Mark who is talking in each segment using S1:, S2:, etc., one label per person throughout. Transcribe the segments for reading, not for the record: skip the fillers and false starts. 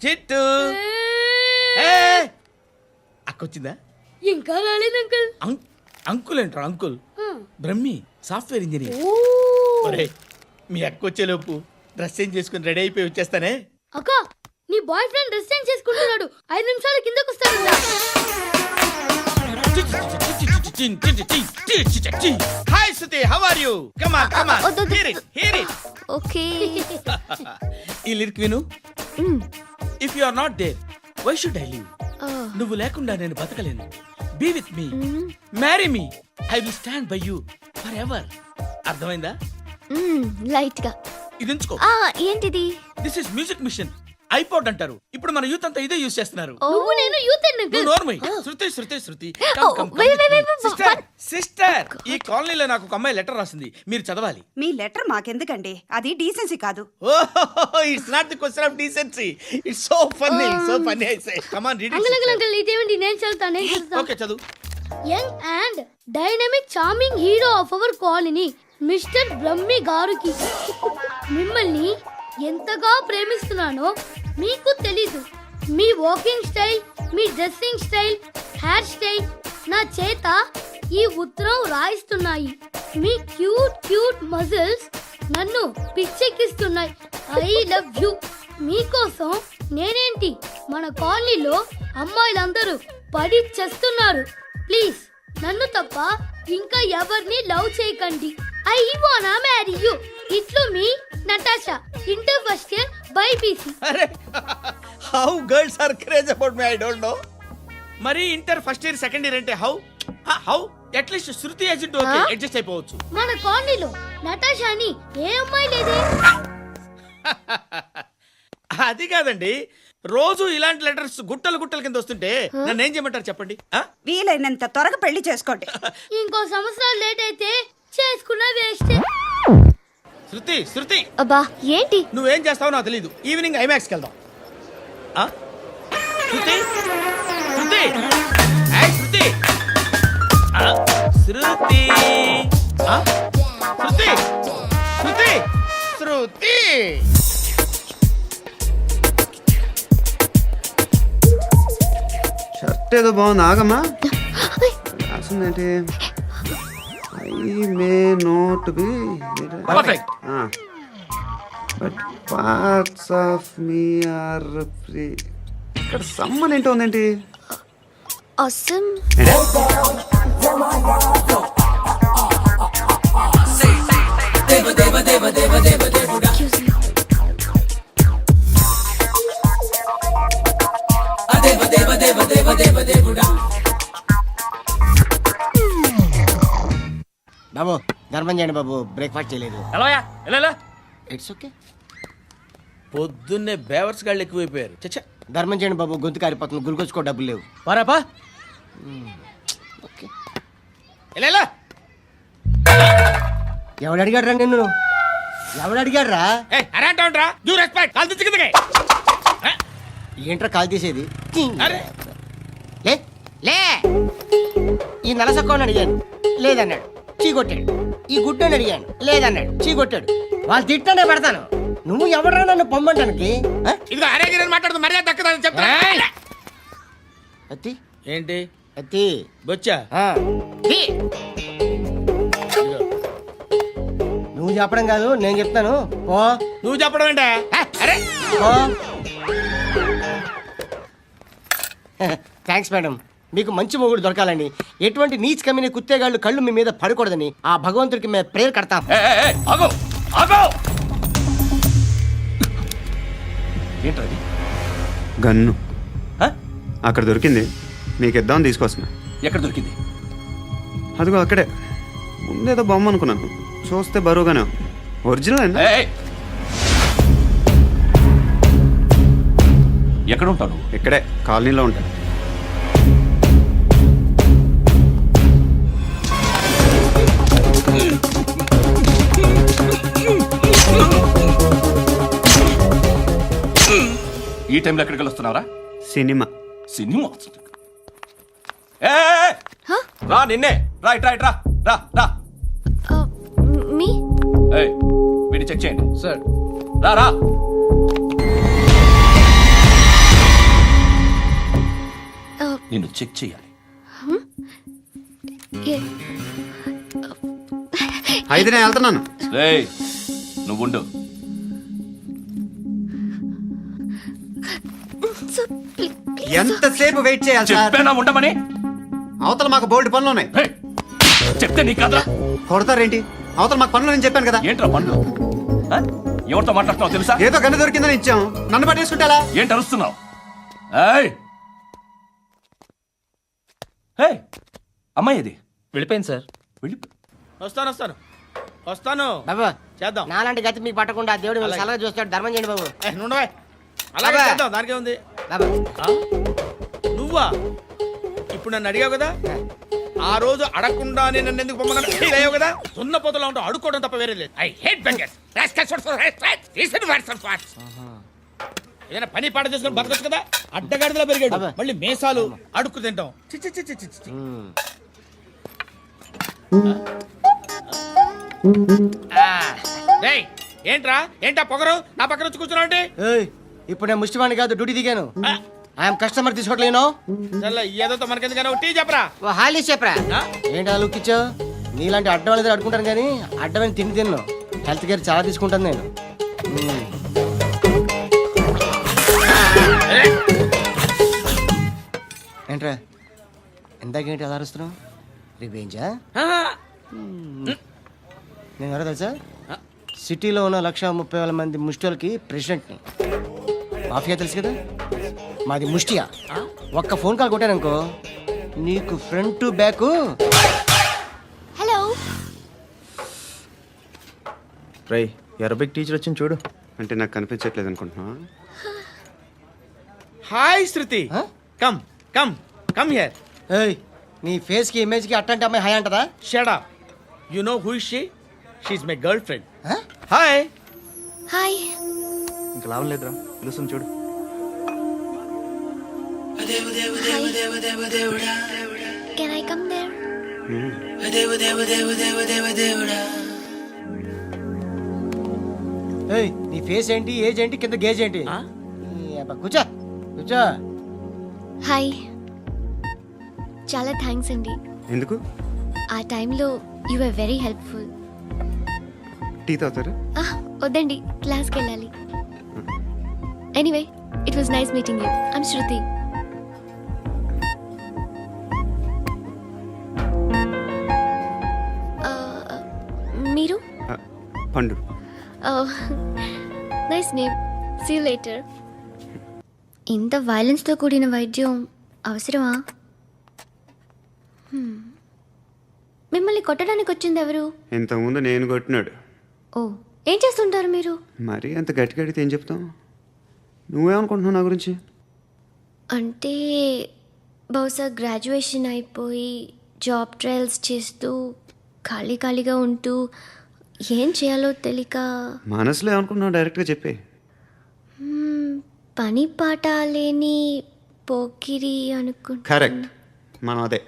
S1: చిట్టు అక్కొచ్చిందా?
S2: ఇంకా రాలేదు అంకుల్.
S1: అంకుల్ ఏంట్రా అంకుల్? Brahmi software engineer. ఒరే మీ అక్కొచ్చేలోపు డ్రెస్ చేంజ్ చేసుకుని రెడీ అయిపోయి వచ్చేస్తానే.
S2: అక్క నీ బాయ్ ఫ్రెండ్ డ్రెస్ చేంజ్ చేసుకుంటున్నాడు, 5 నిమిషాలు కిందకు వస్తాడంట.
S1: Hi Suthi, how are you? Come on come on, hear it.
S3: Okay.
S1: ఈ లిరిక్ విను. If you are not there why should I live? నువ్వు లేకుండా నేను బతకలేను. Be with me, marry me, I will stand by you forever. అర్థమైందా?
S3: Light గా.
S1: ఇది ఉంచుకో.
S3: ఏంటిది?
S1: This is music machine, iPod అంటారు. ఇప్పుడు మన యూత్ అంతా ఇదే యూస్ చేస్తున్నారు.
S2: నువ్వు నేను యూత్ అంకుల్.
S1: నోర్మై. శృతి శృతి శృతి. సిస్టర్, ఈ కాలనీలో నాకు ఒక అమ్మాయి లెటర్ రాసింది, మీరు చదవాలి.
S4: మీ లెటర్ మాకెందుకండి, అది డీసెన్సీ కాదు.
S1: It's not the question of decency, it's so funny I say. Come on read it.
S2: Uncle ఇదేంటి? నేను చదువుతాను.
S1: ఓకే చదువు.
S2: Young and dynamic charming hero of our colony mister Brahmi గారికి మిమ్మల్ని ఎంతగా ప్రేమిస్తున్నానో మీకు తెలీదు. మీ వాకింగ్ స్టైల్, మీ డ్రెస్సింగ్ స్టైల్, హెయిర్ స్టైల్ నా చేత ఈ ఉత్తరం రాయిస్తున్నాయి. మీ క్యూట్ మజిల్స్ నన్ను పిచ్చెక్కిస్తున్నాయి. I love you. మీకోసం నేనేంటి, మన కాలనీలో అమ్మాయిలందరూ పడి చేస్తున్నారు. ప్లీజ్ నన్ను తప్ప ఇంకా ఎవరిని లవ్ చేయకండి. ఐ వానా మ్యారీ యూ. ఇట్లు మీ Natasha, inter first year BiPC.
S1: అరే how girls are craze about me, I don't know. మరి inter first year second year అంటే how at least Shruti agent okay adjust అయిపోవచ్చు.
S2: మన కాలనీలో నటాషా అని ఏ అమ్మాయి లేదే.
S1: అది కాదండి, రోజు ఇలాంటి లెటర్స్ గుట్టలు కింద వస్తుంటే నన్ను ఏం చేయమంటారు చెప్పండి?
S4: వీలైనంత త్వరగా పెళ్లి చేసుకోండి.
S2: ఇంకో సంవత్సరాలు లేట్ అయితే చేసుకున్న వేస్ట్.
S1: శృతి
S3: అబ్బా ఏంటి?
S1: నువ్వేం చేస్తావో నాకు తెలీదు. ఈవినింగ్ ఐమాక్స్కి వెళ్దాం. శృతి శృతి శృతి శృతి శృతి శృతి శృతి.
S5: షర్ట్ ఏదో బాగుంది, ఆగమ్మా. రాసిందేంటి? I may not be
S1: perfect.
S5: But parts of me are free. ఇక్కడ సమ్మన్ ఏంటో ఉందేంటి?
S3: అసమ్.
S6: బాబు ధర్మం చేయండి బాబు, బ్రేక్ఫాస్ట్ చేయలేదు. It's okay.
S1: పొద్దున్నే బేవర్స్ గాళ్ళు ఎక్కువైపోయారు. చచ్చా,
S6: ధర్మం చేయండి బాబు, గొంతు కారిపోతుంది, గురికొచ్చుకో డబ్బులు లేవు.
S1: పారాపా.
S6: ఓకే. ఎవడు అడిగాడు రా నిన్ను? ఎవడు అడిగాడు రా? ఏంట్రా కాల్ తీసేది? లే లే. ఈ నలసక్కని అడిగాను, లేదన్నాడు, చీ కొట్టాడు. ఈ గుడ్డని అడిగాను, లేదన్నాడు, చీ కొట్టాడు. వాళ్ళు తిట్టానే పెడతాను. నువ్వు ఎవడరా నన్ను పొమ్మంటానికి? అత్తి
S1: ఏంటి
S6: అత్తి
S1: బొచ్చా?
S6: నువ్వు చెప్పడం కాదు, నేను చెప్తాను. ఓ
S1: నువ్వు చెప్పడం ఏంటా?
S6: Thanks madam. మీకు మంచి మొగుడు దొరకాలని, ఎటువంటి నీచ్ కమ్మిన కుత్తేగాళ్ళు కళ్ళు మీ మీద పడకూడదని ఆ భగవంతుడికి మేము ప్రేయర్ కడతాం.
S1: ఏంటది?
S5: గన్ను అక్కడ దొరికింది, మీకు ఇద్దామని తీసుకొస్తున్నా.
S1: ఎక్కడ దొరికింది?
S5: అదిగో అక్కడే. ముందేదో బొమ్మ అనుకున్నాను, చూస్తే బరువుగానే ఉంది. ఒరిజినల్ అండి.
S1: ఎక్కడ ఉంటాను?
S5: ఇక్కడే కాలనీలో ఉంటాను.
S7: ఈ టైంలో ఎక్కడికి వస్తున్నావురా?
S5: సినిమా.
S7: సినిమా రా, నిన్నే రా, ఇట్రా ఇట్రా, రా రా.
S3: మీ
S7: వీడిని చెక్ చేయండి
S1: సార్.
S7: రా రా. నిన్ను చెక్ చేయాలి.
S3: ఏ-
S5: అయితే నేను వెళ్తున్నాను.
S7: రేయ్ నువ్వుండు.
S3: Sir, please.
S5: ఎంతసేపు వెయిట్ చేయాలి సార్?
S7: చెప్పేనా ఉండమని?
S5: అవతల మాకు బోల్డ్ పనులు ఉన్నాయి.
S7: రేయ్, చెప్తే నీ కదరా.
S5: కొడతారేంటి? అవతల మాకు పనులు నేను చెప్పాను కదా.
S7: ఏంట్రా పండ్లు? ఆ? ఎవరితో మాట్లాడుతున్నావు తెలుసా?
S5: ఏదో గన్ను దొరికిందని ఇచ్చాం, నన్ను పట్టేసుకుంటా.
S7: ఏంటి అరుస్తున్నావు? ఏయ్! ఏయ్! అమ్మాయి ఇది
S1: వెళ్ళిపోయింది సార్.
S7: వెళ్ళి
S1: వస్తాను
S6: బాబు
S1: చేద్దాం.
S6: నాలాంటి గతి మీకు పట్టకుండా దేవుడు మిమ్మల్ని సలహా చూస్తాడు. ధర్మం చేయండి బాబు.
S1: నుండవే అలాగే
S6: అబ్బా.
S1: చేద్దాం, దానికే ఉంది.
S6: బాబు
S1: నువ్వా ఇప్పుడు నన్ను అడిగావు కదా, ఆ రోజు అడగకుండా నేను నన్ను ఎందుకు పొమ్మన్నాను ఫీల్ అయ్యావు కదా. సున్న పోతలో ఉంటావు, అడుక్కోవడం తప్ప వేరే లేదు. I hate bangers. ఏదైనా పని పాట చేసుకుని బతకొచ్చు కదా. అడ్డగాడిదలా పెరిగాడు,
S6: అబ్బా.
S1: మళ్ళీ మేసాలు అడుక్కు తింటాం. చి చి చి చి చి చి. డేయ్, ఏంటా పొగరు నా పక్కన వచ్చి కూర్చున్నావు అంటే?
S6: ఏయ్, ఇప్పుడు నేను ముష్టివాణి కాదు, డ్యూటీ దిగాను. ఐఎమ్ కస్టమర్ తీసుకోవట్లేను.
S1: చల్ల ఏదో మనకెందుకైనా టీ చెప్పరా.
S6: ఓ హాలీస్ చెప్పరా.
S1: ఆ?
S6: ఏంటి అలా లుక్ ఇచ్చావు? నీలాంటి అడ్డం వాళ్ళ దగ్గర అడుకుంటాను కానీ అడ్డమైన తిండి తిన్ను. హెల్త్ కేర్ చాలా తీసుకుంటాను నేను. ఏంట్రా ఇందాకేంటి అలా అరుస్తున్నావు? రివేంజా? నేను ఎవరో తెలుసా? సిటీలో ఉన్న 130,000 మంది ముష్టిలకి ప్రెసిడెంట్ని. మాఫియా తెలుసు కదా, మాది ముష్టియా. ఒక్క ఫోన్ కాల్ కొట్టాననుకో నీకు ఫ్రంట్ టు బ్యాక్.
S3: హలో.
S5: రై అరబిక్ టీచర్ వచ్చింది చూడు. అంటే నాకు కనిపించట్లేదు అనుకుంటున్నా.
S1: హాయ్ శృతి,
S6: ఆ?
S1: Come come come here.
S6: ఏయ్, నీ ఫేస్ కి ఇమేజ్ కి అట్టంటే అమ్మాయి హాయ్ అంటదా?
S1: Shut up. You know who is she? She is my girlfriend.
S6: ఆ?
S1: హాయ్.
S3: హాయ్.
S5: ఇంకా లాభం లేదురా, పిలుస్తుంది చూడు.
S3: Can I come there?
S6: ఏయ్, నీ ఫేస్ ఏంటి, ఏజ్ ఏంటి, కింద గేజ్ ఏంటి?
S1: ఆ?
S6: ఈ అబ్బా, కూర్చో కూర్చో.
S3: హాయ్. చాలా థ్యాంక్స్ అండి.
S5: ఎందుకు?
S3: ఆ టైంలో you are very helpful.
S5: Tea తాగుతారు?
S3: వద్దండి, క్లాస్కి వెళ్ళాలి. Anyway, it was nice meeting you. I'm Shruti. మీరు?
S5: Pandu.
S3: Nice name. See you later. ఇంత వైలెన్స్తో కూడిన వైద్యం అవసరమా? మిమ్మల్ని కొట్టడానికి వచ్చింది ఎవరు?
S5: ఇంతకుముందు నేను కొట్టినాడు.
S3: ఓ, ఏం చేస్తుంటారు మీరు?
S5: మరి అంత గట్టిగా అడిగితే ఏం చెప్తాం? నువ్వేమనుకుంటున్నావు నా గురించి?
S3: అంటే బహుశా గ్రాడ్యుయేషన్ అయిపోయి జాబ్ ట్రయల్స్ చేస్తూ ఖాళీగా ఉంటూ ఏం చేయాలో తెలియక
S5: మనసులో ఏమనుకుంటున్నావు డైరెక్ట్గా చెప్పే.
S3: పని పాట లేని పోకిరి అనుకుంటా.
S5: కరెక్ట్, మనం అదే.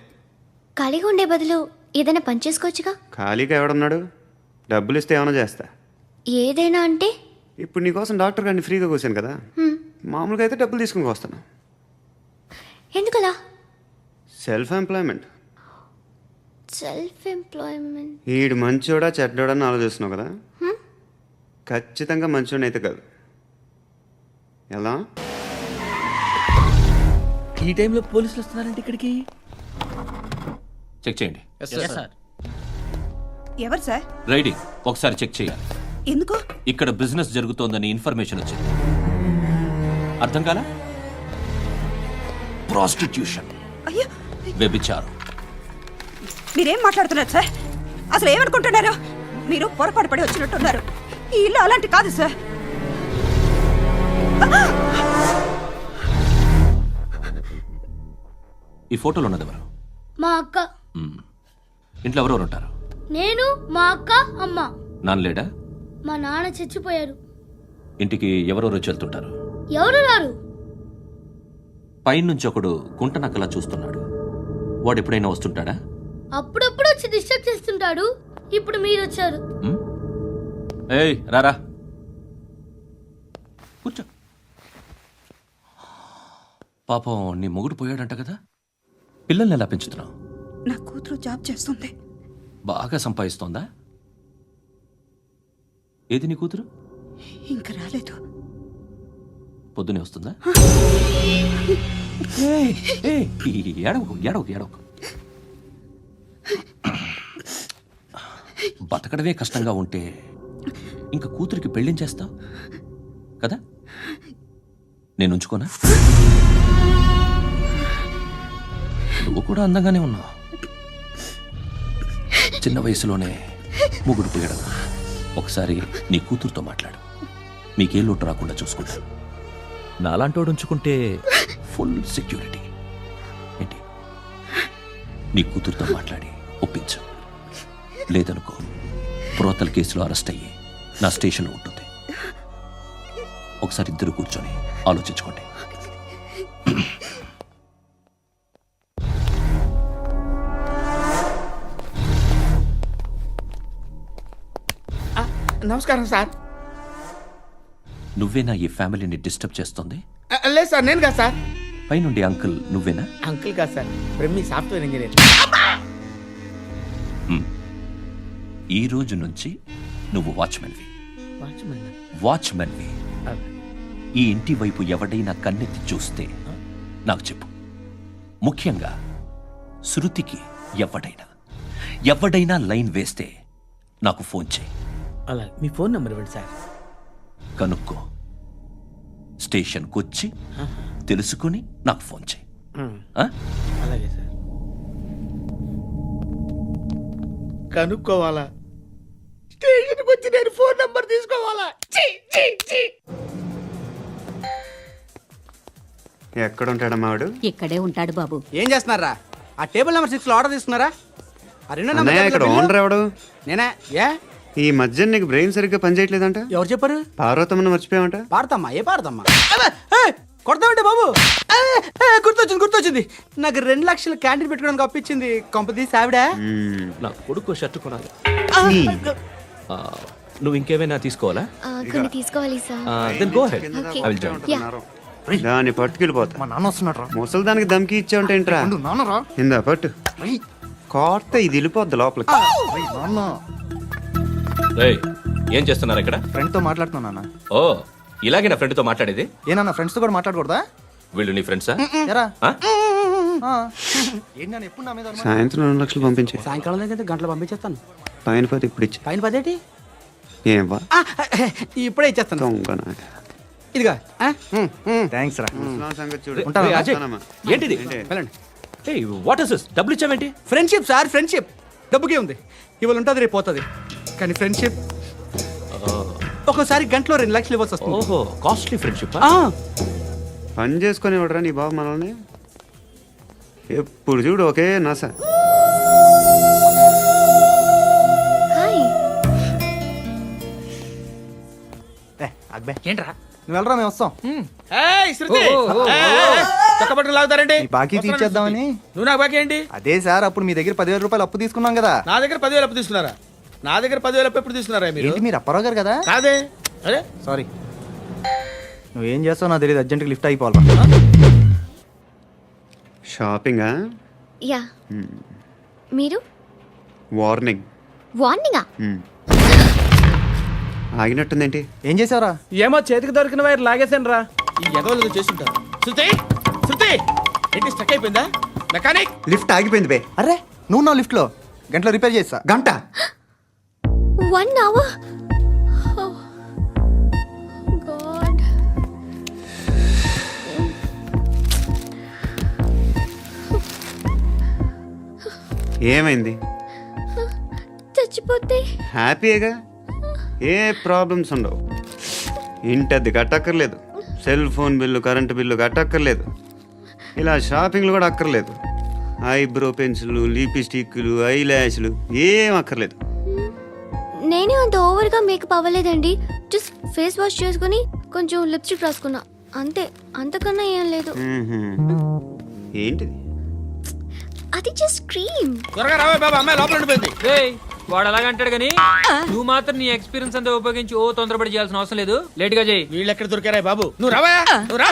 S3: ఖాళీగా ఉండే బదులు ఏదైనా పని చేసుకోవచ్చుగా.
S5: ఖాళీగా ఎవడన్నాడు? డబ్బులు ఇస్తే ఏమైనా చేస్తా.
S3: ఏదైనా అంటే?
S5: ఇప్పుడు నీకోసం డాక్టర్ గారిని ఫ్రీగా కూర్చాను కదా, మామూలుగా అయితే డబ్బులు తీసుకుని వస్తాను.
S3: ఎందుకలా?
S5: Self employment.
S3: Self employment.
S5: ఈడు మంచోడా చెడ్డోడా అని ఆలోచిస్తున్నావు కదా, ఖచ్చితంగా మంచోడని అయితే కాదు. ఎలా?
S1: ఈ టైంలో పోలీసులు వస్తున్నారంటే ఇక్కడికి.
S7: చెక్ చేయండి.
S4: ఎవరు సార్?
S7: రైడింగ్ ఒకసారి చెక్ చేయాలి.
S4: ఎందుకు?
S7: ఇక్కడ బిజినెస్ జరుగుతోందని ఇన్ఫర్మేషన్ వచ్చింది. అర్థం కాలా? ప్రాస్టిట్యూషన్,
S4: అయ్యో,
S7: వ్యభిచారం.
S4: మీరేం మాట్లాడుతున్నారు సార్? అసలు ఏమనుకుంటున్నారు? మీరు పొరపాటు పడి వచ్చినట్టున్నారు. ఈ ఇల్లు అలాంటి కాదు సార్.
S7: ఈ ఫోటోలో ఉన్నది ఎవరు?
S2: మా అక్క.
S7: ఇంట్లో ఎవరెవరు ఉంటారు?
S2: నేను, మా అక్క, అమ్మ.
S7: నాన్న లేడా?
S2: మా నాన్న చచ్చిపోయారు.
S7: ఇంటికి ఎవరెవరు వచ్చి వెళ్తుంటారు?
S2: ఎవరు రారు.
S7: పైనుంచి ఒకడు గుంట నక్కలా చూస్తున్నాడు. వాడు ఎప్పుడైనా వస్తుంటాడా?
S2: అప్పుడప్పుడు వచ్చి డిస్టర్బ్ చేస్తుంటాడు. ఇప్పుడు మీరు వచ్చారు.
S7: ఏయ్ రారా, కూర్చో. పాపం నీ మొగుడు పోయాడంట కదా, పిల్లల్ని ఎలా పెంచుతున్నావు?
S4: నా కూతురు జాబ్ చేస్తుంది.
S7: బాగా సంపాదిస్తోందా? ఏది నీ కూతురు?
S4: ఇంకా రాలేదు.
S7: పొద్దునే వస్తుందా? ఏయ్, ఏయ్, ఏడవకు ఏడవకు ఏడవకు. బతకడమే కష్టంగా ఉంటే ఇంకా కూతురికి పెళ్ళించేస్తావు కదా? నేను ఉంచుకోనా? నువ్వు కూడా అందంగానే ఉన్నావు. చిన్న వయసులోనే ముగుడు పోయడం. ఒకసారి నీ కూతురుతో మాట్లాడు. మీకే లోటు రాకుండా చూసుకుంటాను. నాలాంటోడు ఉంచుకుంటే ఫుల్ సెక్యూరిటీ. ఏంటి? నీ కూతురుతో మాట్లాడి ఒప్పించు. లేదనుకో ప్రోతల్ కేసులో అరెస్ట్ అయ్యి నా స్టేషన్లో ఉంటుంది. ఒకసారి ఇద్దరు కూర్చొని ఆలోచించుకోండి.
S1: నమస్కారం సార్.
S7: నువ్వేనా ఈ ఫ్యామిలీని డిస్టర్బ్ చేస్తుంది?
S1: లేదు సార్, నేను కాదు సార్.
S7: పైనుండి అంకుల్ నువ్వేనా?
S1: అంకుల్ కాదు సార్, బ్రహ్మి సాఫ్ట్వేర్ ఇంజనీర్.
S7: ఈ రోజు నుంచి నువ్వు వాచ్మెన్వి.
S1: వాచ్మెన్
S7: వాచ్మెన్వి. ఈ ఇంటి వైపు ఎవడైనా కన్నెత్తి చూస్తే నాకు చెప్పు. ముఖ్యంగా శృతికి ఎవడైనా లైన్ వేస్తే నాకు ఫోన్ చేయి.
S1: అలా మీ ఫోన్ నెంబర్ ఇవ్వండి సార్.
S7: కనుక్కో. స్టేషన్కి వచ్చి తెలుసుకుని నాకు ఫోన్ చేయి. ఆ?
S1: అలాగే సార్. కనుక్కోవాలా? స్టేషన్కి వచ్చి నేను ఫోన్ నంబర్ తీసుకోవాలా? ఛీ, ఛీ, ఛీ.
S5: ఎక్కడ ఉంటాడమ్మా వాడు?
S8: ఇక్కడే ఉంటాడు బాబు.
S6: ఏం చేస్తున్నారా? ఆ టేబుల్ నెంబర్ 6 లో ఆర్డర్ తీసుకున్నారా? ఆ రెండో నెంబర్
S5: అన్నయ్య, ఇక్కడ
S6: బిల్లు?
S5: ఓనర్ ఎవడు?
S6: నేనే. ఏ
S5: ఈ మధ్య నీకు బ్రెయిన్ సరిగ్గా పనిచేయట్లేదంట.
S6: ఎవరు చెప్పారు?
S5: పార్వతమ్మను మర్చిపోయామంట.
S6: పాడతామ్మా? ఏ పాడతామ్మా? కొడతామంటే బాబు. గుర్తొచ్చింది. నాకు 2 లక్షలు క్యాంటీన్ పెట్టుకోవడానికి అప్పించింది కొంపదీసి ఆవిడ.
S7: నా కొడుకు షర్టు కొనాలి. నువ్వు ఇంకేమైనా తీసుకోవాలా?
S3: కొన్ని తీసుకోవాలి sir.
S7: Then go head.
S3: Okay.
S7: I will join.
S3: Yeah.
S5: దాన్ని పట్టుకెళ్ళిపోతా.
S6: మా నాన్న వస్తున్నాడు రా.
S5: ముసలి దానికి దమ్కి ఇచ్చావుంటేంట్రా?
S6: నాన్న రా.
S5: ఇందా పట్టు. కోర్త ఇది వెళ్ళిపోద్ది లోపలికి.
S6: నాన్న
S7: రేయ్, ఏం చేస్తున్నారు ఇక్కడ?
S6: ఫ్రెండ్ తో మాట్లాడుతున్నా.
S7: ఓ, ఇలాగే నా ఫ్రెండ్తో మాట్లాడేది?
S6: ఏనా ఫ్రెండ్స్ తో కూడా మాట్లాడకూడదా?
S7: వీళ్ళు నీ ఫ్రెండ్సా?
S6: ఎరా
S7: ఆ?
S6: ఏంటి నాన్న ఎప్పుడు నా మీద అనుమానం?
S5: సాయంత్రం 2 లక్షలు పంపించే.
S6: సాయంకాలం దగ్గర గంటలు పంపించేస్తాను.
S5: పైన పోతే ఇప్పుడు ఇచ్చే.
S6: పైన 10
S5: ఏం వా
S6: ఇప్పుడే ఇచ్చేస్తాను.
S5: దొంగనా.
S6: ఇదిగా థ్యాంక్స్ రా.
S5: ముసలాం సంగతి చూడు.
S6: ఉంటాను.
S7: రేయ్, అజయ్,
S5: ఉంటానమ్మా.
S7: ఏంటిది?
S6: వెళ్ళండి.
S7: ఏయ్, వాట్ ఇస్ దిస్? డబ్బులు ఇచ్చావేంటి?
S6: Friendship sir, friendship. డబ్బుకే ఉంది. ఇవాళ ఉంటుంది, రేపు పోతుంది. కానీ ఫ్రెండ్షిప్ ఒక్కోసారి గంటలో 2 లక్షలు ఇవ్వాల్సి వస్తుంది.
S7: ఓహో, కాస్ట్లీ ఫ్రెండ్షిప్.
S5: పని చేసుకొని ఇవ్వడరా నీ బాబు మనల్ని? ఎప్పుడు చూడు ఒకే నస.
S3: హాయ్.
S6: అక్బే ఏంట్రా? నువ్వు వెళ్ళరా, మేము వస్తాం.
S1: ఏయ్, శృతి! ఏయ్, చొక్కా పట్టుకుని లాగుతారేంటి?
S6: ఈ బాకీ తీర్చేద్దామని.
S1: నువ్వు నాకు బాకీ ఏంటి?
S6: అదే సార్, అప్పుడు మీ దగ్గర 10,000 రూపాయలు అప్పు తీసుకున్నాం కదా.
S1: నా దగ్గర 10,000 అప్పు తీసుకున్నారా? నా దగ్గర 10,000 అప్పు ఎప్పుడు తీసుకున్నారా మీరు?
S6: ఏంటి మీరు అప్పారావు గారు కదా?
S1: కాదే. అరే
S6: సారీ. నువ్వేం చేస్తావు నాకు తెలియదు. అర్జెంట్గా లిఫ్ట్ అయిపోవాలి.
S5: షాపింగా?
S3: యా. మీరు?
S5: వార్నింగ్.
S3: వార్నింగా?
S5: ఆగినట్టుందేంటి?
S6: ఏం చేసావురా?
S1: ఏమో చేతికి దొరికిన వైర్ లాగేసాను రా. ఈ ఎగవలు చేస్తుంటారు. శృతి, శృతి, ఏంటి స్టక్ అయిపోయిందా? మెకానిక్.
S5: లిఫ్ట్ ఆగిపోయింది బే.
S6: అరే నువ్వు నా లిఫ్ట్లో గంటలో రిపేర్ చేస్తా.
S5: గంట?
S3: 1 hour? Oh. God.
S5: ఏమైంది?
S3: చచ్చిపోతే?
S5: హ్యాపీగా, ఏ ప్రాబ్లమ్స్ ఉండవు. ఇంటద్ది కట్టక్కర్లేదు, cell phone bill, current bill కట్టక్కర్లేదు, ఇలా షాపింగ్లు కూడా అక్కర్లేదు. ఐబ్రో పెన్సిల్లు, లిప్స్టిక్లు, ఐ ల్యాష్లు ఏం అక్కర్లేదు.
S3: నేనే అంత ఓవర్గా మేకప్ అవ్వలేదండి. జస్ట్ ఫేస్ వాష్ చేసుకుని కొంచెం లిప్స్టిక్ రాసుకున్నా అంతే. అంతకన్నా ఏం లేదు.
S5: ఏంటిది?
S3: అది జస్ట్ క్రీమ్.
S1: త్వరగా రావే బాబా, అమ్మాయి లోపల ఉండిపోయింది.
S9: వాడు అలాగంటాడు కానీ నువ్వు మాత్రం నీ ఎక్స్పీరియన్స్ అంతా ఉపయోగించి తొందరపడి చేయాల్సిన అవసరం లేదు. లేట్ గా చేయి.
S1: వీళ్ళు ఎక్కడ దొరికారా బాబు? నువ్వు రావా, నువ్వు రా.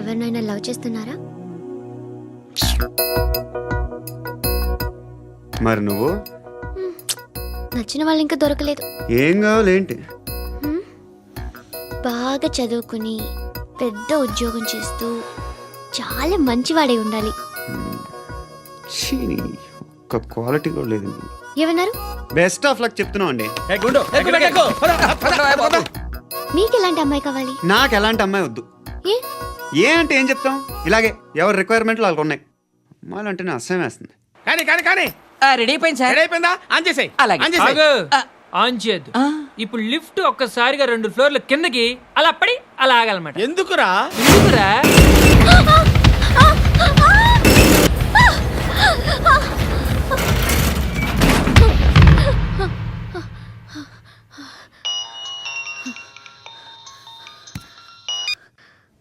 S3: ఎవరినైనా లవ్ చేస్తున్నారా?
S5: మరి నువ్వు
S3: నచ్చిన వాళ్ళు ఇంకా దొరకలేదు.
S5: ఏం కావాలి ఏంటి?
S3: బాగా చదువుకుని పెద్ద ఉద్యోగం చేస్తూ చాలా మంచివాడే ఉండాలి.
S5: ఛీ, ఒక్క క్వాలిటీ కూడా లేదు.
S3: ఏమన్నారు?
S5: బెస్ట్ ఆఫ్ లక్ చెప్తున్నావు అండి.
S1: ఏ గుండు, ఎక్కు, ఎక్కు, ఎక్కు. పద, పద, పద.
S3: మీకు ఎలాంటి అమ్మాయి కావాలి?
S5: నాకు ఎలాంటి అమ్మాయి వద్దు.
S3: ఏ
S5: ఏ అంటే ఏం చెప్తాం, ఇలాగే ఎవరి రిక్వైర్మెంట్లు వాళ్ళకు ఉన్నాయి. అమ్మాయిలు అంటేనే అసహ్యం వేస్తుంది.
S1: కానీ కానీ కానీ
S6: రెడీ అయిపోయింది సార్.
S1: రెడీ అయిపోయిందా? ఆన్ చేసేయ్.
S6: అలాగే.
S1: ఆన్ చేసేయ్.
S9: ఆగు. ఆన్ చేయద్దు. ఇప్పుడు లిఫ్ట్ ఒక్కసారిగా 2 ఫ్లోర్ల కిందకి అలా పడి అలా ఆగాలన్నమాట.
S1: ఎందుకురా?
S9: ఎందుకురా?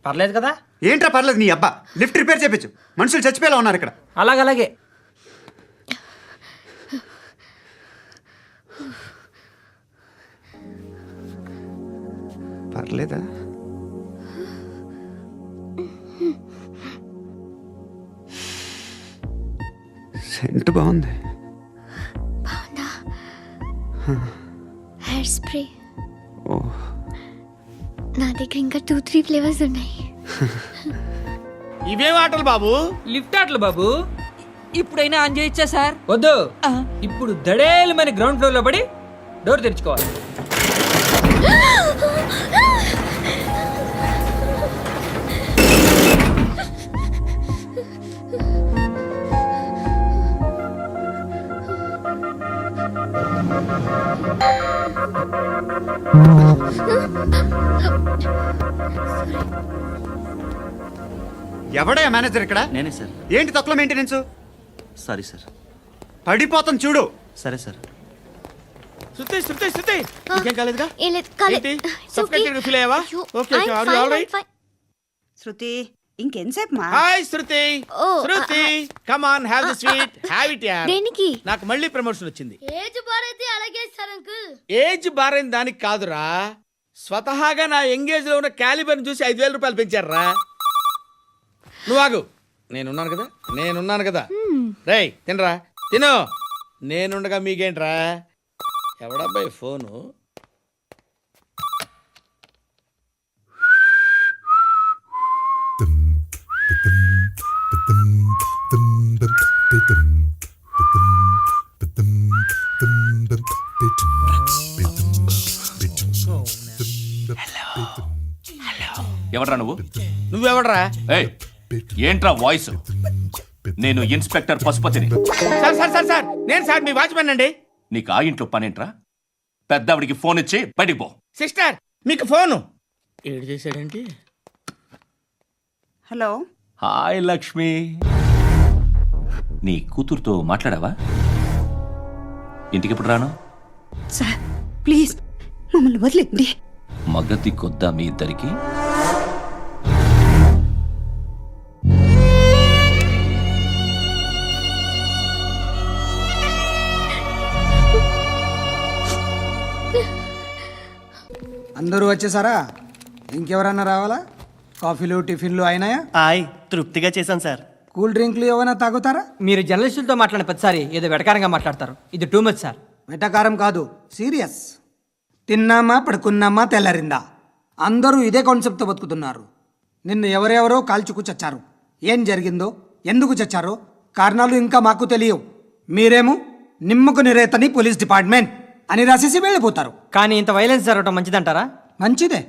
S6: పర్లేదు కదా?
S5: ఏంట్రా పర్లేదు నీ అబ్బా. లిఫ్ట్ రిపేర్ చేయించు, మనుషులు చచ్చిపోయేలా ఉన్నారు ఇక్కడ.
S6: అలాగే.
S5: పర్లేదా? సెంట్ బాగుంది.
S3: బాగుందా? హెయిర్ స్ప్రే
S5: ఓ,
S3: నా దగ్గర ఇంకా 2-3 ఫ్లేవర్స్ ఉన్నాయి.
S1: ఇవేం ఆటలు బాబు?
S9: లిఫ్ట్ ఆటలు బాబు.
S6: ఇప్పుడైనా ఆన్ చేయొచ్చా సార్?
S9: వద్దు. ఇప్పుడు దడేలమైన గ్రౌండ్ ఫ్లోర్ లో పడి డోర్ తెరుచుకోవాలి.
S5: ఎవడయ్యా మేనేజర్ ఇక్కడ?
S8: నేనే సార్.
S5: ఏంటి తక్కువ మెయింటెనెన్స్?
S8: Sorry sir.
S5: పడిపోతాం చూడు.
S8: సరే సార్.
S1: శృతి ఇంకేం కాలేదుగా?
S3: ఏం లేదు, కాలేదు.
S1: ఏంటి?
S3: It's okay.
S1: Suffocated feel అయ్యావా?
S3: అయ్యో,
S1: Okay,
S3: I'm
S1: are you
S3: fine,
S1: all right?
S3: I'm fine.
S4: Shruti ఇంకెంతసేపు మా?
S1: Hi Shruti.
S3: Oh,
S1: Shruti come on, have the sweet, have it యార్.
S3: దేనికి?
S1: నాకు మళ్ళీ ప్రమోషన్ వచ్చింది.
S2: ఏజ్ బారైతే అలాగే సార్ అంకుల్.
S1: ఏజ్ బారైన దానికి కాదురా, స్వతహాగా నా ఎంగేజ్ లో ఉన్న క్యాలిబర్ చూసి 5,000 రూపాయలు పెంచారా. నువ్వు ఆగు, నేనున్నాను కదా. రేయ్ తినరా, తిను. నేనుండగా మీకేంట్రా? ఎవడబ్బాయి ఫోను?
S7: ఎవడ్రా నువ్వు?
S1: నువ్వెవడరా?
S7: ఏయ్, ఏంట్రా వాయిస్? నేను ఇన్స్పెక్టర్ పశుపతిని.
S1: సార్ నేను సార్ మీ వాచ్మెన్ అండి.
S7: నీకు ఆ ఇంట్లో పనేంట్రా? పెద్దవిడికి ఫోన్ ఇచ్చి బయటికి పో.
S1: సిస్టర్ మీకు ఫోను. ఏడు చేశాడంటే.
S4: హలో.
S7: హాయ్ లక్ష్మి. నీ కూతురుతో మాట్లాడావా? ఇంటికి ఎప్పుడు రాను?
S4: సార్ ప్లీజ్ మమ్మల్ని వదిలేండి.
S7: మగతి కొద్దా మీ ఇద్దరికి?
S10: అందరూ వచ్చేసారా? ఇంకెవరన్నా రావాలా? కాఫీలు టిఫిన్లు అయినాయా?
S8: తృప్తిగా చేశాను సార్.
S10: కూల్ డ్రింక్లు ఏమైనా తాగుతారా?
S6: మీరు జర్నలిస్టులతో మాట్లాడిన ప్రతిసారి ఏదో వెటకారంగా మాట్లాడతారు. ఇది టూ మచ్ సార్.
S10: వెటకారం కాదు, సీరియస్. తిన్నామా పడుకున్నామా తెల్లరిందా, అందరూ ఇదే కాన్సెప్ట్తో బతుకుతున్నారు. నిన్ను ఎవరెవరో కాల్చుకు చచ్చారు. ఏం జరిగిందో, ఎందుకు చచ్చారో కారణాలు ఇంకా మాకు తెలియవు. మీరేమో నిమ్మకు నిరేతని పోలీస్ డిపార్ట్మెంట్ అని రాసేసి వెళ్ళిపోతారు.
S6: కానీ ఇంత వైలెన్స్ జరగడం మంచిదంటారా?
S10: మంచిదే.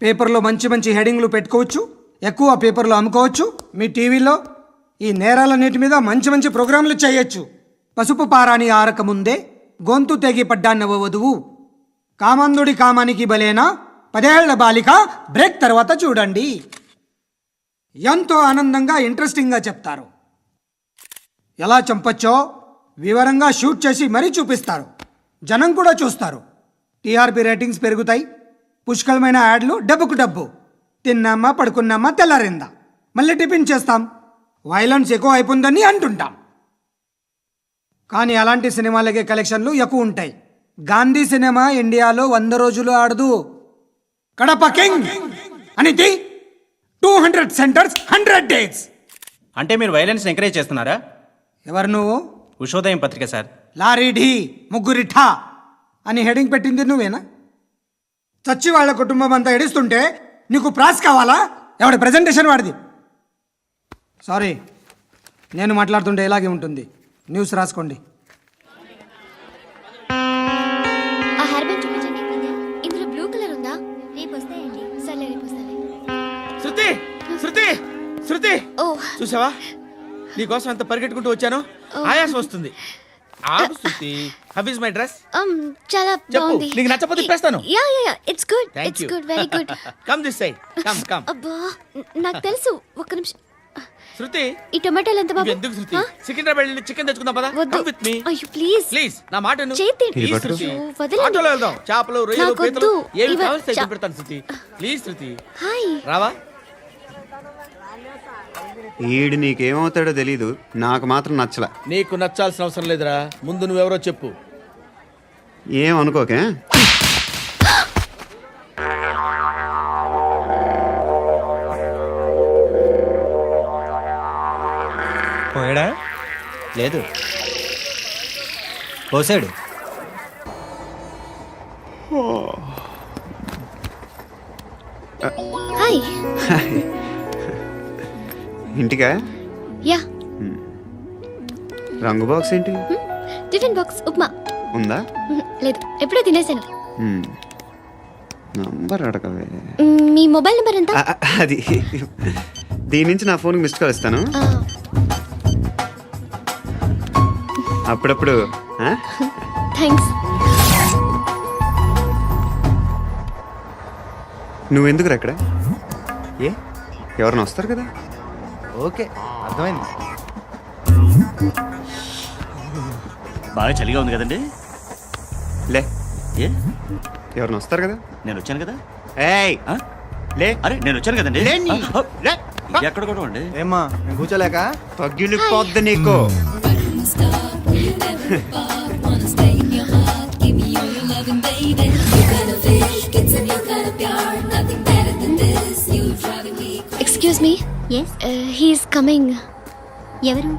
S10: పేపర్లో మంచి మంచి హెడింగ్లు పెట్టుకోవచ్చు, ఎక్కువ పేపర్లు అమ్ముకోవచ్చు. మీ టీవీలో ఈ నేరాలన్నిటి మీద మంచి మంచి ప్రోగ్రాంలు చేయొచ్చు. పసుపు పారాని ఆరక ముందే గొంతు తెగి పడ్డాన్నవ వధువు, కామందుడి కామానికి బలేనా 10 ఏళ్ల బాలిక బ్రేక్ తర్వాత చూడండి. ఎంతో ఆనందంగా ఇంట్రెస్టింగ్గా చెప్తారు. ఎలా చంపచ్చో వివరంగా షూట్ చేసి మరీ చూపిస్తారు. జనం కూడా చూస్తారు. టీఆర్పీ రేటింగ్స్ పెరుగుతాయి. పుష్కలమైన యాడ్లు, డబ్బుకు డబ్బు. తిన్నామా పడుకున్నామా తెల్లారిందా, మళ్ళీ టిఫిన్ చేస్తాం. వైలెన్స్ ఎక్కువ అయిపోయిందని అంటుంటాం. కానీ అలాంటి సినిమాలకే కలెక్షన్లు ఎక్కువ ఉంటాయి. గాంధీ సినిమా ఇండియాలో 100 రోజులు ఆడదు. కడప కింగ్ అనితి 200 సెంటర్స్ 100 డేస్.
S8: అంటే మీరు వైలెన్స్ ఎంకరేజ్ చేస్తున్నారా?
S10: ఎవరు నువ్వు?
S8: ఉషోదయం పత్రిక సార్.
S10: లారీ ఢీ ముగ్గురి ఠా అని హెడింగ్ పెట్టింది నువ్వేనా? చచ్చి వాళ్ళ కుటుంబం అంతా ఎడుస్తుంటే నీకు ప్రాస్ కావాలా? ఎవడి ప్రజెంటేషన్ వాడిది. సారీ, నేను మాట్లాడుతుంటే ఇలాగే ఉంటుంది. న్యూస్ రాసుకోండి.
S3: ఆ హెయిర్ బ్యాండ్ చూపించండి. ఇందులో బ్లూ కలర్ ఉందా? రేపు వస్తాయండి. సర్లే రేపు వస్తాలే.
S1: శృతి శృతి శృతి
S3: ఓ
S1: చూసావా నీకోసం ఎంత పరిగెట్టుకుంటూ వచ్చాను. ఆయాసం వస్తుంది. ఆగు Shruti. How is my dress?
S3: చాలా
S1: చెప్పు.
S3: బాగుంది.
S1: నీకు నచ్చకపోతే తిప్పేస్తాను.
S3: Yeah yeah yeah it's good.
S1: Thank
S3: it's
S1: you.
S3: Good. Very good.
S1: Come this side. Come come.
S3: అబ్బా నాకు తెలుసు. ఒక్క నిమిషం.
S1: శృతి
S3: ఈ టొమాటోలు ఎంత బాబు?
S1: ఎందుకు శృతి? సికింద్రాబాద్ వెళ్ళి చికెన్ తెచ్చుకుందాం పదా.
S3: వద్దు.
S1: కమ్ విత్ మీ
S3: అయ్యో ప్లీజ్
S1: ప్లీజ్. నా మాట విను.
S3: చేతి
S1: Please,
S5: పట్టు.
S1: శృతి.
S3: వదలండి.
S1: ఆటోలో వెళ్దాం. చేపలు రొయ్యలు
S3: నాకు
S1: పీతలు
S3: వద్దు.
S1: ఏమి
S3: ఇవ-
S1: కావాలి
S3: చా-
S1: పెడతాను శృతి. Please Shruti
S3: hi.
S1: రావా.
S5: ఈడు నీకేమవుతాడో తెలీదు, నాకు మాత్రం నచ్చలా.
S1: నీకు నచ్చాల్సిన అవసరం లేదురా. ముందు నువ్వెవరో చెప్పు.
S5: ఏం అనుకోకే.
S8: పోయాడా? లేదు, పోసాడు.
S3: హాయ్.
S5: ఇంటికా?
S3: యా
S5: రంగు బాక్స్ ఏంటి
S3: టిఫిన్ బాక్స్ ఉప్మా.
S5: ఉందా?
S3: లేదు, ఎప్పుడో తినేసాను.
S5: నంబర్ అడగవే.
S3: మీ మొబైల్ నెంబర్ ఎంత?
S5: అది దీని నుంచి నా ఫోన్కి మిస్డ్ కాల్ ఇస్తాను. అప్పుడప్పుడు ఆ?
S3: థ్యాంక్స్.
S5: నువ్వెందుకురా అక్కడ? ఏ ఎవరైనా వస్తారు కదా.
S8: ఓకే, అర్థమైంది. బాగా చలిగా ఉంది కదండి.
S5: లే,
S8: ఏ
S5: ఎవరైనా వస్తారు కదా.
S8: నేను వచ్చాను కదా.
S5: ఏయ్
S8: ఆ?
S5: లే.
S8: అరే నేను వచ్చాను కదండి.
S5: లే నీ.
S8: ఆ,
S5: లే.
S8: ఎక్కడ కూడా అండి.
S6: ఏమ్మా కూర్చోలేక?
S5: పగిలిపోద్ది నీకు.
S3: Excuse me. Yes he's coming. ఎవరు?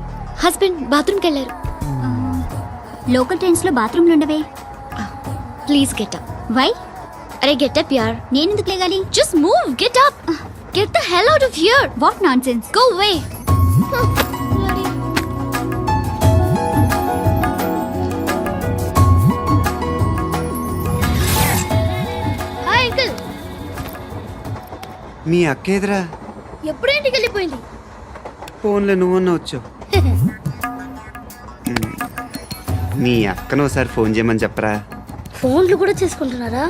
S3: హస్బెండ్ బాత్రూమ్కి వెళ్ళారు. లోకల్ ట్రైన్స్లో బాత్రూమ్లు ఉండవే. Please get up. వై? అరే గెట్ అప్ యార్. నేను ఎందుకు లేగాలి? Just move. Get up. Get the hell out of here. What nonsense. Go away.
S2: Hi uncle.
S5: మీ అక్క ఎదురా?
S2: ఎప్పుడు ఇంటికి వెళ్ళిపోయింది?
S5: ఫోన్లో నువ్వన్నా వచ్చావు. మీ అక్కను ఒకసారి ఫోన్ చేయమని చెప్పరా.
S2: ఫోన్లు కూడా చేసుకుంటున్నారా?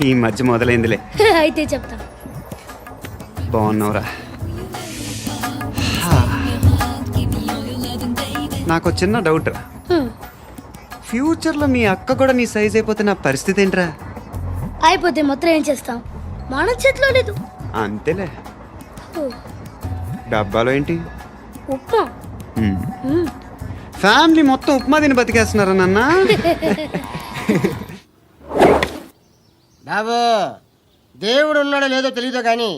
S5: ఈ మధ్య మొదలైందిలే.
S2: అయితే చెప్తా.
S5: బాగున్నావురా. నాకు చిన్న డౌట్ రా. ఫ్యూచర్లో మీ అక్క కూడా నీ సైజ్ అయిపోతే నా పరిస్థితి ఏంట్రా?
S2: అయిపోతే మొత్తం ఏం చేస్తాం? మన చేతిలో లేదు.
S5: అంతేలే. డబ్బాలో ఏంటి?
S2: ఉప్మా.
S5: ఫ్యామిలీ మొత్తం ఉప్మా తిని బతికేస్తున్నారా నాన్న?
S6: బాబు దేవుడు ఉన్నాడో లేదో తెలియదు కానీ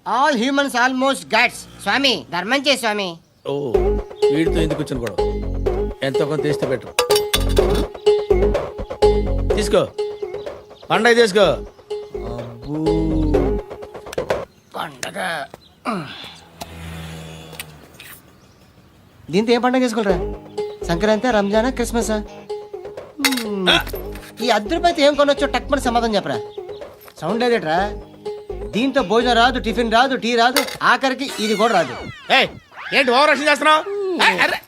S6: ఆల్ హ్యూమన్స్ ఆల్మోస్ట్ గాడ్స్. స్వామి ధర్మం చే స్వామి.
S1: ఓ వీడితో ఎందుకు వచ్చిన గొడవ? ఎంతో కొంత తీస్తే బెటర్. తీసుకో పండగ తీసుకో.
S6: పండగ దీంతో ఏం పండగ చేసుకోలేరా? సంక్రాంతి, రంజానా, క్రిస్మసా? ఈ అద్దరిపైతే ఏం కొనొచ్చో టక్మని సమాధానం చెప్పరా. సౌండ్ లేదేట్రా? దీంతో భోజనం రాదు, టిఫిన్ రాదు, టీ రాదు, ఆఖరికి ఇది కూడా రాదు.
S1: ఏయ్, ఏంటి ఓవర్ రక్షణ చేస్తున్నావు?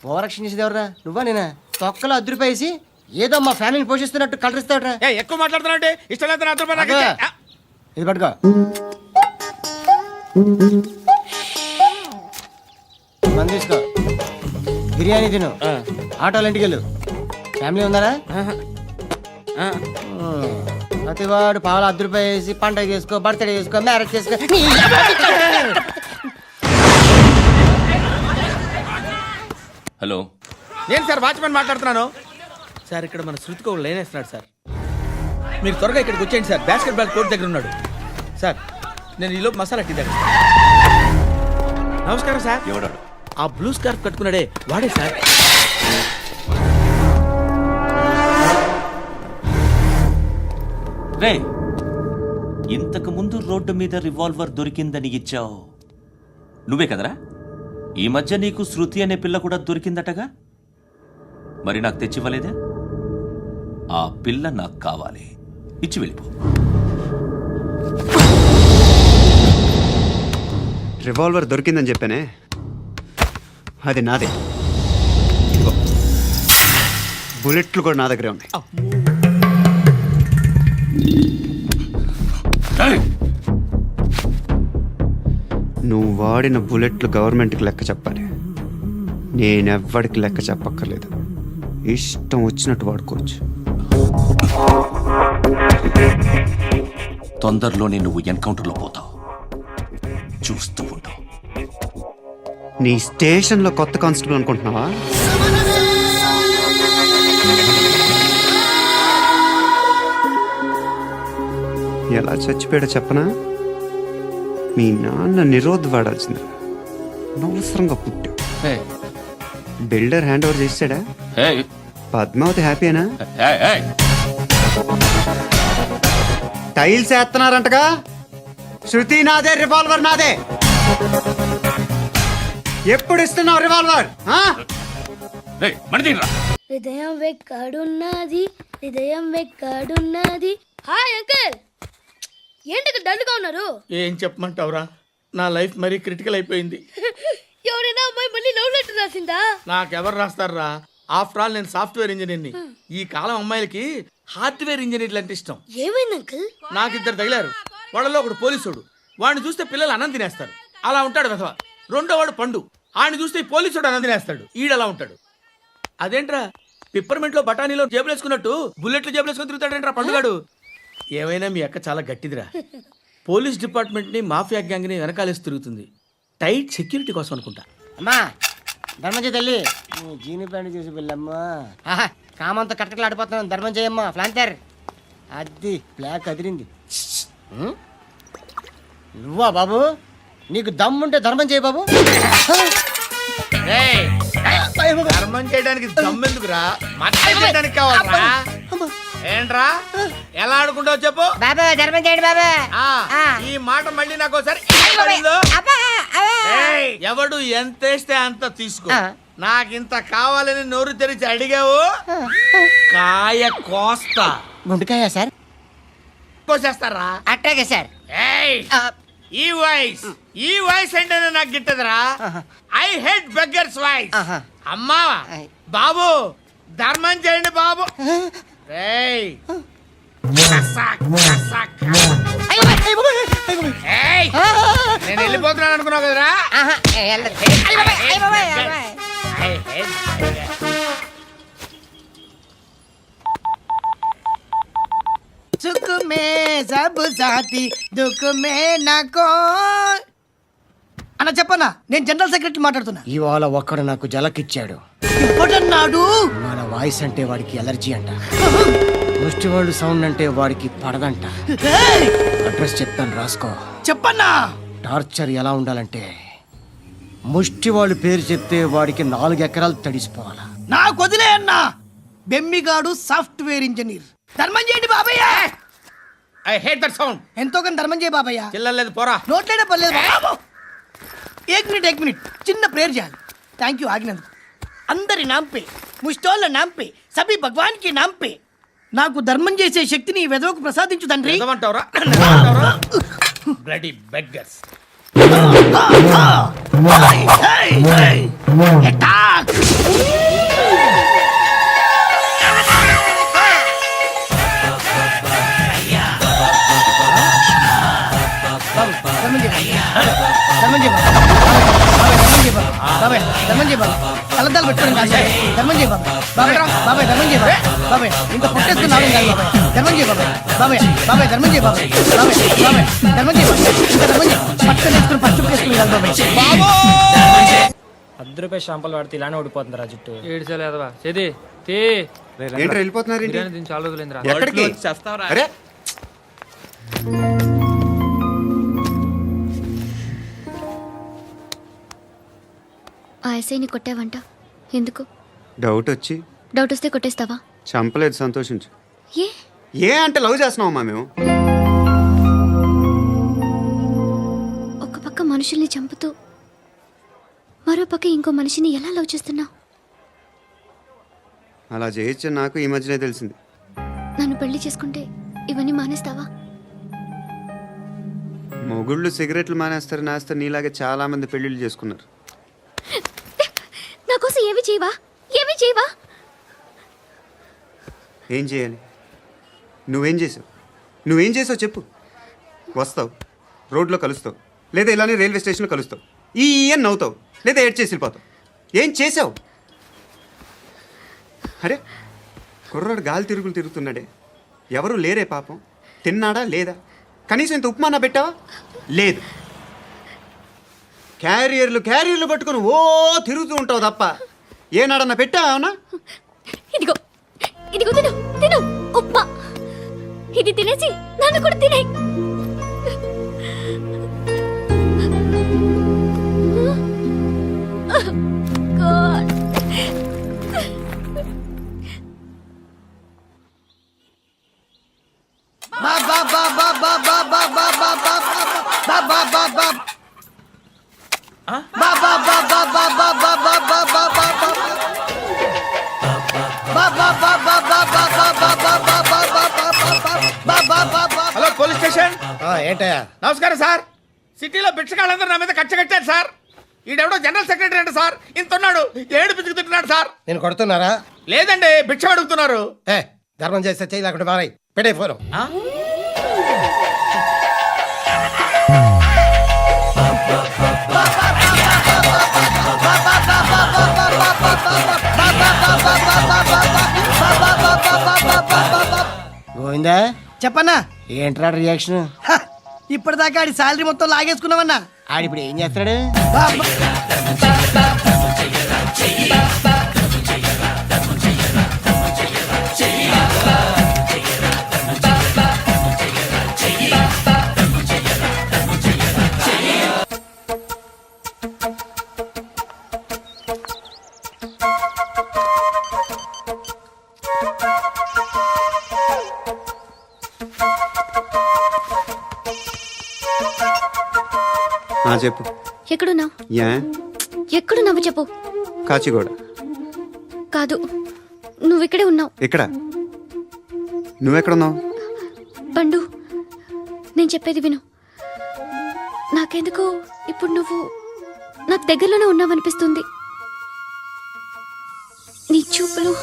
S6: ఓవరాక్షన్ చేసేది ఎవరా? నువ్వా నేనా? తొక్కలో అద్దరిపేసి ఏదో మా ఫ్యామిలీని పోషిస్తున్నట్టు కలరిస్తావుట్రా.
S1: ఎక్కువ మాట్లాడుతున్నావు. ఇష్టం లేదు నాతో పాటు నాకు
S6: అబ్బా.
S1: ఇచ్చే.
S6: ఇది పట్టుకో. మంది తీసుకో, బిర్యానీ తిను, ఆటోలు ఇంటికి వెళ్ళు. ఫ్యామిలీ ఉందారా? ప్రతివాడు పావులు ₹10 వేసి పండగ చేసుకో, బర్త్డే చేసుకో, మ్యారేజ్ చేసుకో.
S7: హలో,
S1: నేను సార్ వాచ్మెన్ మాట్లాడుతున్నాను. సార్ ఇక్కడ మన శృతికో లైన్ వేస్తున్నాడు సార్. మీరు త్వరగా ఇక్కడికి వచ్చేయండి సార్. బాస్కెట్ బాల్ కోర్ట్ దగ్గర ఉన్నాడు సార్. నేను ఈలోపు మసాలా టీ దగ్గర నమస్కారం సార్.
S7: ఎవడాడు?
S1: ఆ బ్లూ స్కార్ఫ్ కట్టుకున్నాడే వాడే సార్.
S7: రే, ఇంతకు ముందు రోడ్డు మీద రివాల్వర్ దొరికిందని ఇచ్చావు నువ్వే కదరా? ఈ మధ్య నీకు శృతి అనే పిల్ల కూడా దొరికిందటగా? మరి నాకు తెచ్చివ్వలేదే? ఆ పిల్ల నాకు కావాలి, ఇచ్చి వెళ్ళిపో.
S5: రివాల్వర్ దొరికిందని చెప్పానే, అది నాదే. ఇదిగో. బుల్లెట్లు కూడా నా దగ్గరే ఉన్నాయి. నువ్వు వాడిన బుల్లెట్లు గవర్నమెంట్కి లెక్క చెప్పాలి. నేనెవ్వడికి లెక్క చెప్పక్కర్లేదు. ఇష్టం వచ్చినట్టు వాడుకోవచ్చు.
S7: తొందరలోనే నువ్వు ఎన్కౌంటర్లో పోతావు, చూస్తూ ఉంటావు.
S5: నీ స్టేషన్లో కొత్త కానిస్టేబుల్ అనుకుంటున్నావా? ఎలా చచ్చిపోయాడో చెప్పనా? మీ నాన్న నిరోధ్ వాడాల్సింది. అనవసరంగా పుట్టావు. బిల్డర్ హ్యాండ్ ఓవర్ చేసాడా? పద్మావతి హ్యాపీనా? టైల్స్ వేస్తున్నారంటగా. శృతి నాదే, రివాల్వర్ నాదే. ఎప్పుడు ఇస్తున్నావు రివాల్వర్?
S2: హృదయం వెక్కడున్నది, హృదయం వెక్కడున్నది. హాయ్ అంకుల్, ఏంటి డల్గా ఉన్నారు?
S1: ఏం చెప్పమంటావురా, నా లైఫ్ మరీ క్రిటికల్ అయిపోయింది.
S2: ఎవరైనా అమ్మాయి మళ్ళీ లవ్ లెటర్ రాసిందా?
S1: నాకెవరు రాస్తారా? ఆఫ్టర్ ఆల్ నేను సాఫ్ట్వేర్ ఇంజనీర్ని. ఈ కాలం అమ్మాయిలకి హార్డ్వేర్ ఇంజనీర్లు అంటే ఇష్టం.
S2: ఏమైంది అంకుల్?
S1: నాకు ఇద్దరు తగిలారు. వాళ్ళలో ఒకడు పోలీసుడు, వాడిని చూస్తే పిల్లలు అన్నం తినేస్తారు, అలా ఉంటాడు వెధవ. రెండో వాడు పండు, ఆయన చూస్తే ఈ పోలీసుడు అన్నం తినేస్తాడు, ఈడలా ఉంటాడు. అదేంట్రా పిప్పర్మెంట్ లో బఠానీలో జేబులు వేసుకున్నట్టు బుల్లెట్లు జేబులు వేసుకుని తిరుగుతాడేంట్రా పండుగాడు. ఏమైనా మీ అక్క చాలా గట్టిదిరా. పోలీస్ డిపార్ట్మెంట్ ని మాఫియా గ్యాంగ్ ని వెనకాలేసి తిరుగుతుంది. టైట్ సెక్యూరిటీ కోసం అనుకుంటా.
S6: అమ్మా ధర్మం తల్లి, జీని ప్యాంట్ చూసి వెళ్ళమ్మా. కామంతో కట్టకలాడిపోతున్నాను, ధర్మం చేయమ్మా. ఫ్లాంతర్ అది బ్లాక్ అదిరింది. నువ్వా బాబు? నీకు దమ్ముంటే ధర్మం చేయ బాబు.
S1: ధర్మం చేయడానికి దమ్మెందుకురా, చేయడానికి కావాలరా. ఏంట్రా ఎలా ఆడుకుంటావు చెప్పు
S6: బాబా, ధర్మం చేయండి బాబా.
S1: ఈ మాట మళ్ళీ నాకు ఒకసారి ఎవడు ఎంత వేస్తే అంత తీసుకో. నాకింత కావాలని నోరు తెరిచి అడిగావు, కాయ కోస్తా.
S6: గుండెకాయ సార్?
S1: కోసేస్తారా?
S6: అట్టాగే సార్.
S1: ఈ వాయిస్ అంటేనే నాకు గిట్టదురా. I hate beggars voice. అమ్మా బాబు, ధర్మం చేయండి బాబు. ఏయ్ నేను వెళ్ళిపోతున్నాను అనుకున్నావు కదరా.
S6: సుఖ మే సబ్ సాథీ, దుఃఖ మే నాకో.
S10: అన్న చెప్పన్నా, నేను జనరల్ సెక్రటరీ మాట్లాడుతున్నా.
S6: ఇవాళ ఒక్కడు నాకు జలకిచ్చాడు.
S10: ఎవడన్నాడు?
S6: మన వాయిస్ అంటే వాడికి ఎలర్జీ అంట, ముష్టి వాళ్ళు సౌండ్ అంటే వాడికి పడదంట. అడ్రస్ చెప్తాను, రాసుకో.
S10: చెప్పన్నా.
S6: టార్చర్ ఎలా ఉండాలంటే, ముష్టి వాళ్ళు పేరు చెప్తే వాడికి 4 ఎకరాలు తడిసిపోవాలా.
S10: నాకు వదిలే అన్నా. బెమ్మిగాడు సాఫ్ట్వేర్ ఇంజనీర్. ధర్మం చేయండి బాబయ్య.
S1: I hate that sound.
S10: ఎంతో కొంత ధర్మం చేయ బాబయ్య.
S1: చిల్లలేదు పోరా.
S10: నోట్లేనే పర్లేదు బాబు. ఏక్ మినిట్ చిన్న ప్రేయర్ చేయాలి. థ్యాంక్ యూ ఆగినందుకు. అందరి నాంపే, ముష్టోళ్ళ నాంపే, సభి భగవాన్ కి నాంపే నాకు ధర్మం చేసే శక్తిని ఈ వెదవకు ప్రసాదించు తండ్రి.
S1: ఏమంటావురా? Bloody beggars.
S10: అటాక్. ధర్మం చేయ బాబాయ్, ధర్మం చేయ బాబాయ్. కలద్దాలు పెట్టుకోండి కాదు సార్. ధర్మం చేయ బాబాయ్. బాబాయ్ ధర్మం చేయ బాబాయ్. ఇంకా పుట్టేస్తున్నాడు కాదు బాబాయ్. ధర్మం చేయ బాబాయ్. బాబాయ్ ధర్మం చేయ బాబాయ్. ధర్మం చేయ బాబాయ్. ఇంకా ధర్మం చేయ. పట్టుకొని వేసుకుని పచ్చుకు వేసుకుని కాదు బాబాయ్.
S9: ₹10 షాంపూలు వాడితే ఇలానే ఓడిపోతుంది రా జుట్టు. ఏడ్చలేదవా చేది తీ.
S5: ఏంట్రా వెళ్ళిపోతున్నారు?
S9: బిర్యానీ తిని చాలా రోజులైందిరా.
S5: ఎక్కడికి? అరే
S3: ఎస్ఐని కొట్టావంట ఎందుకు?
S5: డౌట్ వచ్చి.
S3: డౌట్ వస్తే కొట్టేస్తావా?
S5: చంపలేదు, సంతోషించు.
S3: ఏ
S5: ఏ అంటే లవ్ చేస్తున్నావమ్మా మేము.
S3: ఒక పక్క మనుషుల్ని చంపుతూ మరో పక్క ఇంకో మనిషిని ఎలా లవ్ చేస్తున్నావు?
S5: అలా చేయొచ్చు నాకు ఈ మధ్యనే తెలిసింది.
S3: నన్ను పెళ్లి చేసుకుంటే ఇవన్నీ మానేస్తావా?
S5: మొగుళ్ళు సిగరెట్లు మానేస్తారు, నేస్తారు. నీలాగే చాలా మంది పెళ్ళిళ్ళు చేసుకున్నారు.
S3: నా కోసం ఏమి చేయవా? ఏమి చేయవా?
S5: ఏం చేయాలి? నువ్వేం చేసావు చెప్పు. వస్తావు, రోడ్లో కలుస్తావు, లేదా ఇలానే రైల్వే స్టేషన్లో కలుస్తావు, ఈ అని నవ్వుతావు, లేదా ఏడ్ చేసి వెళ్ళిపోతావు. ఏం చేసావు? అరే కుర్రాడు గాలి తిరుగులు తిరుగుతున్నాడే, ఎవరు లేరే పాపం. తిన్నాడా లేదా? కనీసం ఇంత ఉప్మానా పెట్టావా? లేదు. క్యారియర్లు పట్టుకొని ఓ తిరుగుతూ ఉంటావు తప్ప ఏనాడన్నా పెట్టావా? అవునా?
S3: ఇదిగో ఇదిగో తిను తిను ఉప్మా. ఇది తినేసి నన్ను కూడా తినే.
S1: Hello police station.
S6: ఏంటయ్యా?
S1: నమస్కారం సార్. సిటీలో భిక్షకాళ్ళందరూ నా మీద కట్టారు సార్. ఈడెవడో జనరల్ సెక్రటరీ అంట సార్. ఇంత ఉన్నాడు, ఏడు పిచ్చుకు తింటున్నాడు సార్.
S6: నేను కొడుతున్నారా?
S1: లేదండి, భిక్ష అడుగుతున్నారు.
S6: ధర్మం చేస్తే చేయి లేకుండా మారాయి. పెట్టే ఫోను. గోవిందా,
S11: చెప్పన్నా.
S6: ఏంట్రా రియాక్షన్?
S11: ఇప్పటిదాకా ఆడి శాలరీ మొత్తం లాగేసుకున్నావన్నా.
S6: ఆడిప్పుడు ఏం చేస్తున్నాడు?
S5: చెప్పు.
S3: ఎక్కడున్నావు?
S5: యా
S3: ఎక్కడున్నావు చెప్పు.
S5: కాచిగూడ.
S3: కాదు, నువ్వు ఇక్కడే ఉన్నావు.
S5: ఇక్కడ నువ్వెక్కడున్నావు?
S3: పండు, నేను చెప్పేది విను. నాకెందుకు ఇప్పుడు నువ్వు నాకు దగ్గరలోనే ఉన్నావనిపిస్తుంది. నీ చూపులు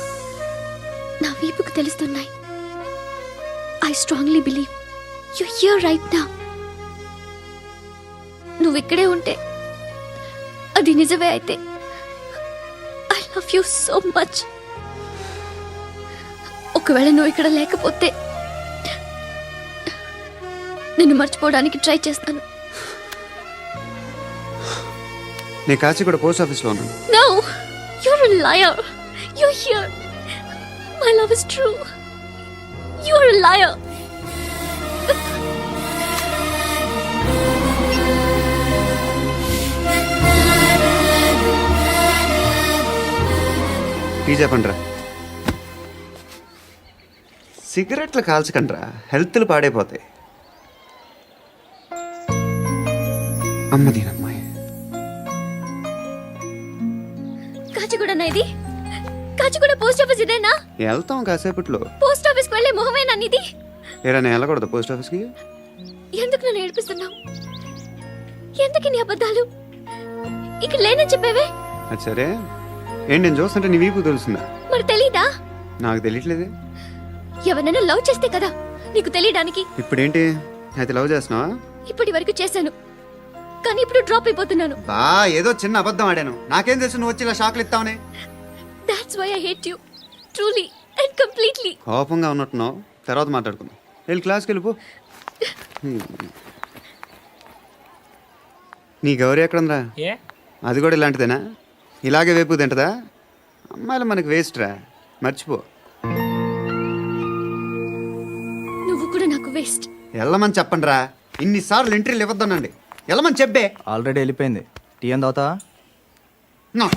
S3: నా వీపుకు తెలుస్తున్నాయి. I strongly believe you here right now. నువ్వు ఇక్కడే ఉంటే అది నిజమే అయితే I love you so much. ఒకవేళ నువ్వు ఇక్కడ లేకపోతే నిన్ను మర్చిపోవడానికి ట్రై చేస్తాను.
S5: నేను కాచిగూడ పోస్ట్ ఆఫీస్లో ఉన్నాను.
S3: No, you're a liar. You're here. My love is true. You're a liar.
S5: Tea చెప్పండిరా. సిగరెట్లు కాల్చకండ్రా, హెల్త్లు పాడైపోతాయి. అమ్మదీనమ్మాయి.
S3: కాచిగూడనా ఇది? కాచిగూడ పోస్ట్ ఆఫీస్ ఇదేనా?
S5: వెళ్తాం కాసేపట్లో.
S3: పోస్ట్ ఆఫీస్ కి వెళ్ళే మొహమేనా నీది?
S5: ఏరా నేను వెళ్ళకూడదు పోస్ట్ ఆఫీస్కి?
S3: ఎందుకు నన్ను ఏడిపిస్తున్నావు? ఎందుకు నీ అబద్ధాలు? ఇక్కడ లేనని చెప్పేవే.
S5: అది సరే, ఏంటి నేను చూస్తుంటే నీ వీపు తెలుస్తుందా?
S3: మరి తెలీదా?
S5: నాకు తెలియట్లేదే.
S3: ఎవరైనా లవ్ చేస్తే కదా నీకు తెలియడానికి.
S5: ఇప్పుడేంటి అయితే లవ్ చేస్తున్నావా?
S3: ఇప్పటి వరకు చేశాను, కానీ ఇప్పుడు డ్రాప్ అయిపోతున్నాను.
S5: బా ఏదో చిన్న అబద్ధం ఆడాను. నాకేం తెలుసు నువ్వు వచ్చి ఇలా షాక్లు ఇస్తావని.
S3: That's why I hate you. Truly and completely.
S5: కోపంగా ఉన్నట్టున్నావు, తర్వాత మాట్లాడుకుందాం. వెళ్ళి క్లాస్కి వెళ్ళిపో. నీ గౌరీ ఎక్కడుందిరా? అది కూడా ఇలాంటిదేనా? ఇలాగే వేపు తింటదా? అమ్మాయిలు మనకి వేస్ట్ రా, మర్చిపో.
S3: నువ్వు కూడా నాకు వేస్ట్.
S5: వెళ్ళమని చెప్పండి రా. ఇన్నిసార్లు ఎంట్రీలు ఇవ్వద్దనండి. వెళ్ళమని చెప్పే.
S12: ఆల్రెడీ వెళ్ళిపోయింది. టీ అని తాగుతావా?
S11: బాబ్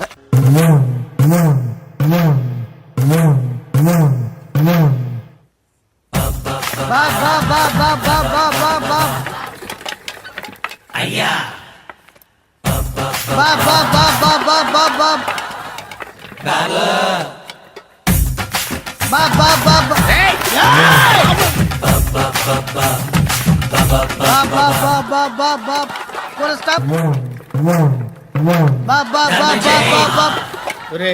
S11: బాబ్ బాబ్ బాబ్ బాబ్ బాబ్ బాబ్ బాబ్ అయ్యా బాబ్ బాబ్ బాబ్ బాబ్ బాబ్ బాబ్ బాబ్ బాబ్ బాబ్ బాబ్ బాబ్ బాబ్ బాబ్ బాబ్ బాబ్ పూరా స్టాప్ బాబ్ బాబ్ బాబ్ బాబ్ బాబ్
S1: ఒరే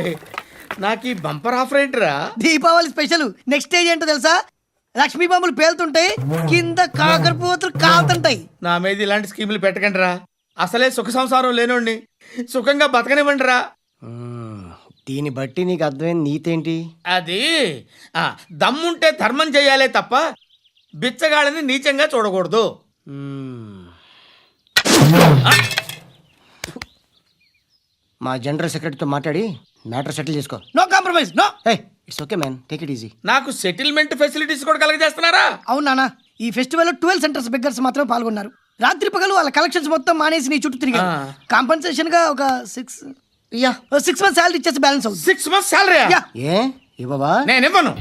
S1: నాకు ఈ బంపర్ ఆఫర్ ఏంట్రా?
S11: దీపావళి స్పెషల్ నెక్స్ట్ స్టేజ్ ఏంటో తెలుసా? లక్ష్మీ బాంబులు పేలుతుంటాయి, కింద కాకరపువ్వుతులు కాలుతుంటాయి.
S1: నా మీద ఇలాంటి స్కీములు పెట్టకండి రా. అసలే సుఖ సంసారం లేనోడిని సుఖంగా బతకనివ్వండి రా.
S6: దీన్ని బట్టి నీకు అర్థమైంది నీతేంటి?
S1: అది దమ్ముంటే ధర్మం చేయాలే తప్ప బిచ్చగాళ్ళని నీచంగా చూడకూడదు.
S6: మా జనరల్ సెక్రటరీతో మాట్లాడి మ్యాటర్ సెటిల్ చేసుకో.
S11: No compromise, no.
S6: It's okay man, take it easy.
S1: నాకు సెటిల్మెంట్ ఫెసిలిటీస్ కూడా కలగజేస్తున్నారా?
S11: అవును నాన్న, ఈ ఫెస్టివల్ 12 సెంటర్స్ బెగ్గర్స్ మాత్రమే పాల్గొన్నారు. రాత్రి పగలు వాళ్ళ కలెక్షన్స్ మొత్తం మానేసి నీ చుట్టూ తిరిగారు. కాంపన్సేషన్ గా ఒక 6 మంత్స్ సాలరీ ఇచ్చేసి బ్యాలెన్స్ అవుతుంది.
S1: 6 months salary?
S6: ఏ ఇవ్వవా?
S1: నేను ఇవ్వను.